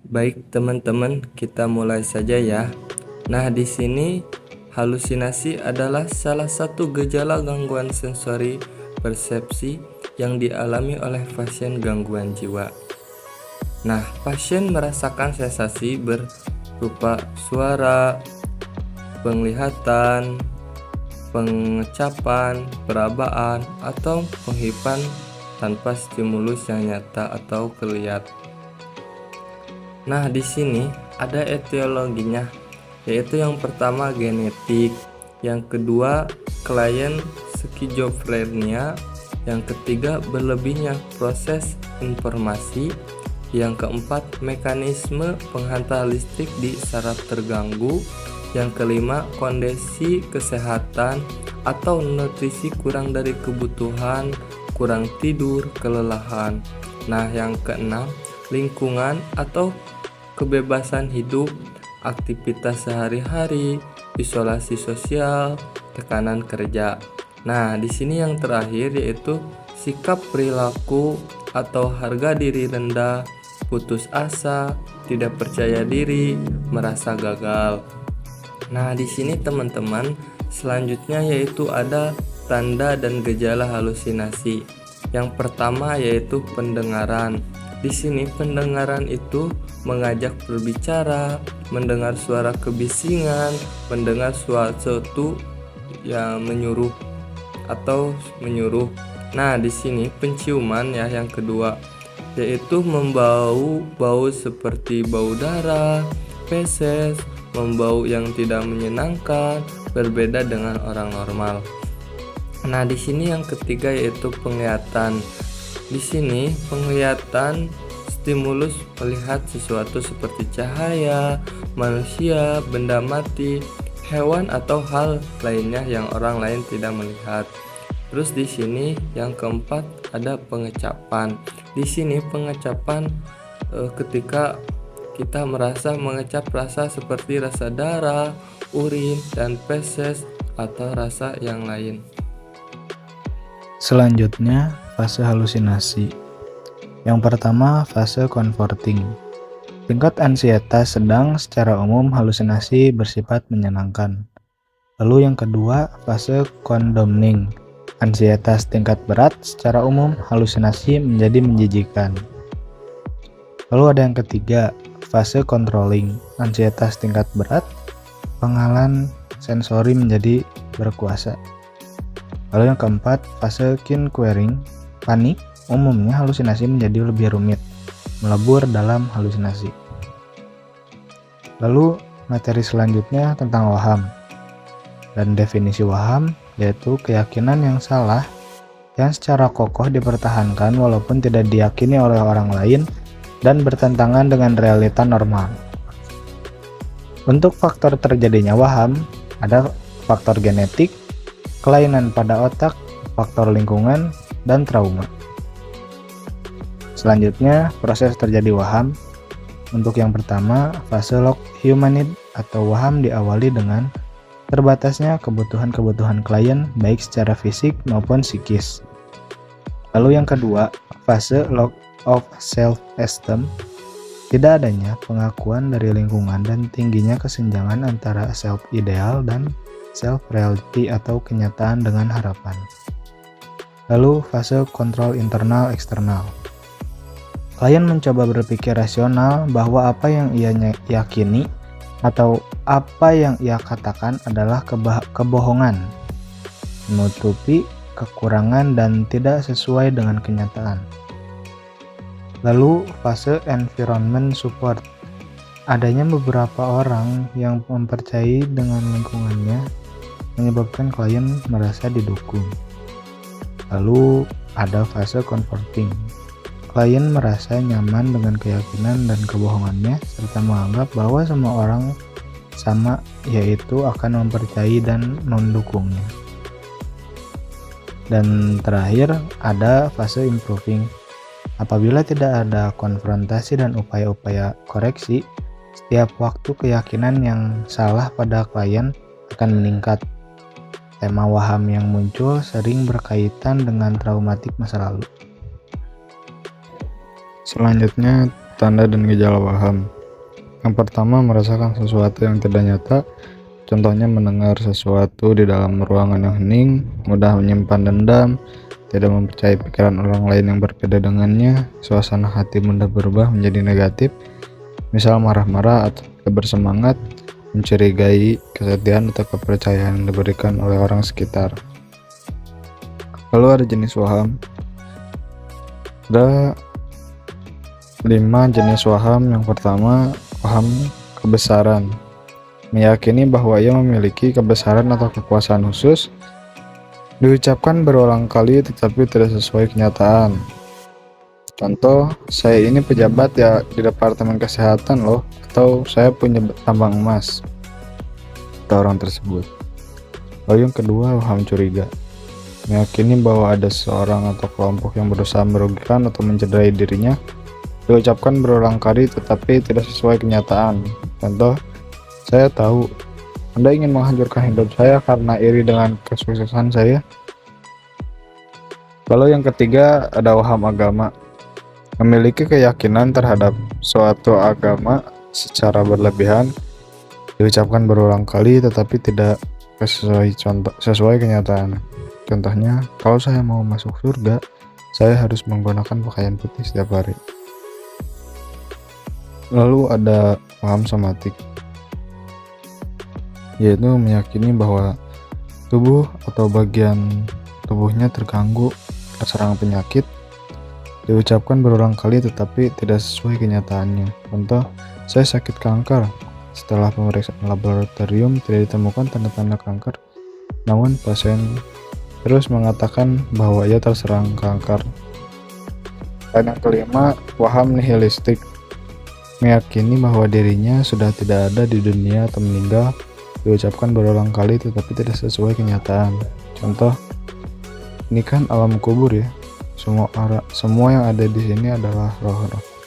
Baik teman-teman, kita mulai saja ya. Nah, di sini halusinasi adalah salah satu gejala gangguan sensori persepsi yang dialami oleh pasien gangguan jiwa. Nah, pasien merasakan sensasi berupa suara, penglihatan, pengecapan, perabaan, atau penghipan tanpa stimulus yang nyata atau kelihatan. Nah, di sini ada etiologinya, yaitu yang pertama genetik, yang kedua klien skizofrenia, yang ketiga berlebihnya proses informasi, yang keempat mekanisme penghantar listrik di saraf terganggu, yang kelima kondisi kesehatan atau nutrisi kurang dari kebutuhan, kurang tidur, kelelahan. Nah, yang keenam lingkungan atau kebebasan hidup, aktivitas sehari-hari, isolasi sosial, tekanan kerja. Nah, di sini yang terakhir yaitu sikap perilaku atau harga diri rendah, putus asa, tidak percaya diri, merasa gagal. Nah, di sini teman-teman, selanjutnya yaitu ada tanda dan gejala halusinasi. Yang pertama yaitu pendengaran. Di sini pendengaran itu mengajak berbicara, mendengar suara kebisingan, mendengar suatu yang menyuruh atau menyuruh. Nah, di sini penciuman ya yang kedua, yaitu membau bau seperti bau darah, feses, membau yang tidak menyenangkan, berbeda dengan orang normal. Nah, di sini yang ketiga yaitu penglihatan. Di sini penglihatan stimulus melihat sesuatu seperti cahaya, manusia, benda mati, hewan atau hal lainnya yang orang lain tidak melihat. Terus di sini yang keempat ada pengecapan. Di sini pengecapan ketika kita merasa mengecap rasa seperti rasa darah, urin, dan feses atau rasa yang lain. Selanjutnya, fase halusinasi. Yang pertama, fase comforting. Tingkat ansietas sedang, secara umum halusinasi bersifat menyenangkan. Lalu yang kedua, fase condoning. Ansietas tingkat berat, secara umum halusinasi menjadi menjijikan. Lalu ada yang ketiga, fase controlling. Ansietas tingkat berat, pengalaman sensori menjadi berkuasa. Lalu yang keempat, fase queering, panik. Umumnya halusinasi menjadi lebih rumit, melebur dalam halusinasi. Lalu materi selanjutnya tentang waham. Dan definisi waham yaitu keyakinan yang salah yang secara kokoh dipertahankan walaupun tidak diyakini oleh orang lain dan bertentangan dengan realita normal. Untuk faktor terjadinya waham, ada faktor genetik, kelainan pada otak, faktor lingkungan, dan trauma. Selanjutnya, proses terjadi waham. Untuk yang pertama, fase lock humanid atau waham diawali dengan terbatasnya kebutuhan-kebutuhan klien baik secara fisik maupun psikis. Lalu yang kedua, fase lock of self-esteem. Tidak adanya pengakuan dari lingkungan dan tingginya kesenjangan antara self-ideal dan self-reality atau kenyataan dengan harapan. Lalu fase kontrol internal eksternal. Klien mencoba berpikir rasional bahwa apa yang ia yakini atau apa yang ia katakan adalah kebohongan, menutupi kekurangan dan tidak sesuai dengan kenyataan. Lalu fase environment support. Adanya beberapa orang yang mempercayai dengan lingkungannya menyebabkan klien merasa didukung. Lalu ada fase comforting. Klien merasa nyaman dengan keyakinan dan kebohongannya serta menganggap bahwa semua orang sama, yaitu akan mempercayai dan mendukungnya. Dan terakhir ada fase improving. Apabila tidak ada konfrontasi dan upaya-upaya koreksi, setiap waktu keyakinan yang salah pada klien akan meningkat. Tema waham yang muncul sering berkaitan dengan traumatik masa lalu. Selanjutnya, tanda dan gejala waham. Yang pertama, merasakan sesuatu yang tidak nyata. Contohnya mendengar sesuatu di dalam ruangan yang hening, mudah menyimpan dendam, tidak mempercayai pikiran orang lain yang berbeda dengannya, suasana hati mudah berubah menjadi negatif, misal marah-marah atau tidak bersemangat, mencurigai, kesedihan atau kepercayaan yang diberikan oleh orang sekitar. Lalu ada jenis waham. Ada 5 jenis waham. Yang pertama, waham kebesaran. Meyakini bahwa ia memiliki kebesaran atau kekuasaan khusus, diucapkan berulang kali tetapi tidak sesuai kenyataan. Contoh, saya ini pejabat ya di Departemen Kesehatan loh, atau saya punya tambang emas, kata orang tersebut. Lalu yang kedua, waham curiga. Meyakini bahwa ada seorang atau kelompok yang berusaha merugikan atau mencederai dirinya, diucapkan berulang kali tetapi tidak sesuai kenyataan. Contoh, saya tahu Anda ingin menghancurkan hidup saya karena iri dengan kesuksesan saya. Lalu yang ketiga, ada waham agama. Memiliki keyakinan terhadap suatu agama secara berlebihan, diucapkan berulang kali tetapi tidak sesuai kenyataan. Contohnya, kalau saya mau masuk surga, saya harus menggunakan pakaian putih setiap hari. Lalu ada waham somatik, yaitu meyakini bahwa tubuh atau bagian tubuhnya terganggu, terserang penyakit, diucapkan berulang kali tetapi tidak sesuai kenyataannya. Contoh, saya sakit kanker. Setelah pemeriksaan laboratorium tidak ditemukan tanda-tanda kanker, namun pasien terus mengatakan bahwa ia terserang kanker. Dan yang kelima, waham nihilistik. Meyakini bahwa dirinya sudah tidak ada di dunia atau meninggal, diucapkan berulang kali tetapi tidak sesuai kenyataan. Contoh, ini kan alam kubur ya. Semua yang ada di sini adalah roh-roh.